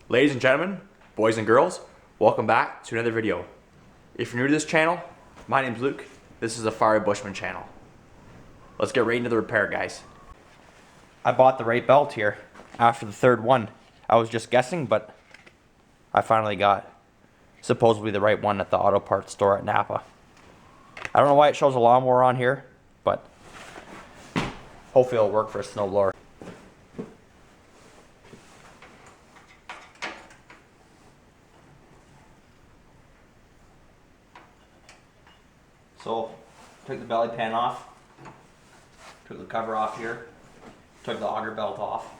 Ladies and gentlemen, boys and girls, welcome back to another video. If you're new to this channel, my name's Luke. This is a Fiery Bushman channel. Let's get right into the repair, guys. I bought the right belt here after the third one. I was just guessing, but I finally got supposedly the right one at the auto parts store at Napa. I don't know why it shows a lawnmower on here, but hopefully it'll work for a snowblower. So, took the belly pan off, took the cover off here, took the auger belt off.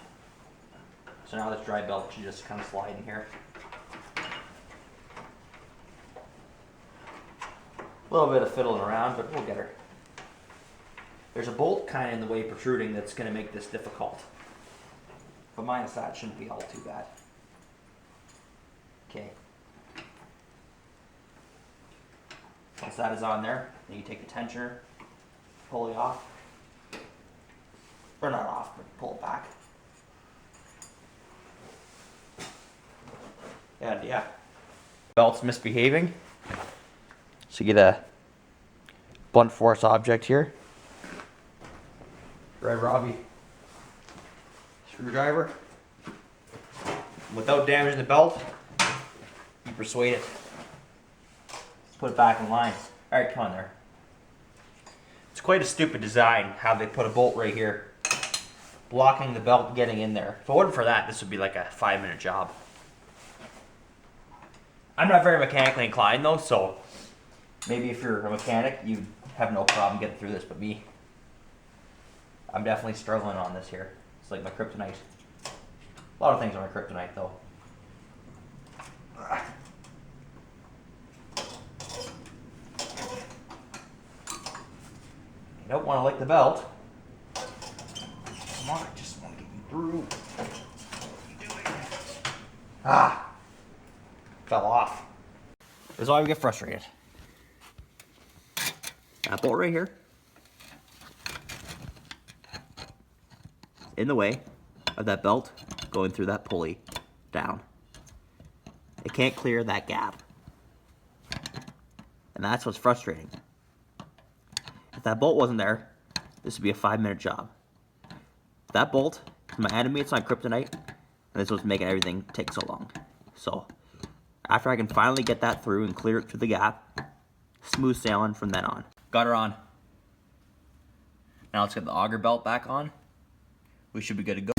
So now this dry belt should just kind of slide in here. A little bit of fiddling around, but we'll get her. There's a bolt kind of in the way protruding that's going to make this difficult. But minus that, shouldn't be all too bad. Okay. Once that is on there, then you take the tensioner, pull it off. Or not off, but pull it back. And yeah, belt's misbehaving. So you get a blunt force object here. Right, Robbie? Screwdriver. Without damaging the belt, you persuade it. Put it back in line. Alright, come on there. It's quite a stupid design how they put a bolt right here, blocking the belt getting in there. If it wasn't for that, this would be like a 5-minute job. I'm not very mechanically inclined though, so maybe if you're a mechanic, you'd have no problem getting through this, but me, I'm definitely struggling on this here. It's like my kryptonite. A lot of things are my kryptonite though. You don't want to lick the belt. Come on, I just want to get you through. What are you doing? Ah! Fell off. This is why we get frustrated. That bolt right here. In the way of that belt going through that pulley down. It can't clear that gap. And that's what's frustrating. If that bolt wasn't there, this would be a 5-minute job. That bolt is my enemy, it's not kryptonite, and this is what's making everything take so long. So, after I can finally get that through and clear it through the gap, smooth sailing from then on. Got her on. Now let's get the auger belt back on. We should be good to go.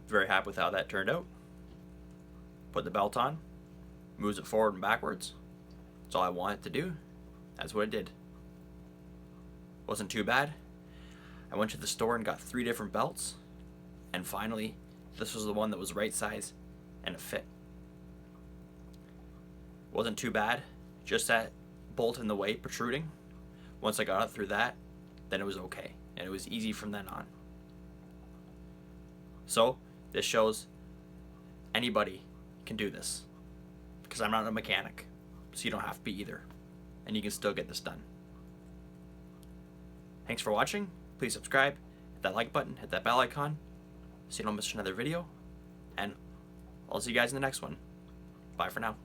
Very happy with how that turned out. Put the belt on, moves it forward and backwards. That's all I wanted to do. That's what it did. Wasn't too bad. I went to the store and got 3 different belts, and finally this was the one that was right size and it fit. Wasn't too bad, just that bolt in the way protruding. Once I got it through that, then it was okay, and it was easy from then on. So this shows anybody can do this, because I'm not a mechanic, so you don't have to be either, and you can still get this done. Thanks for watching. Please subscribe, hit that like button, hit that bell icon so you don't miss another video, and I'll see you guys in the next one. Bye for now.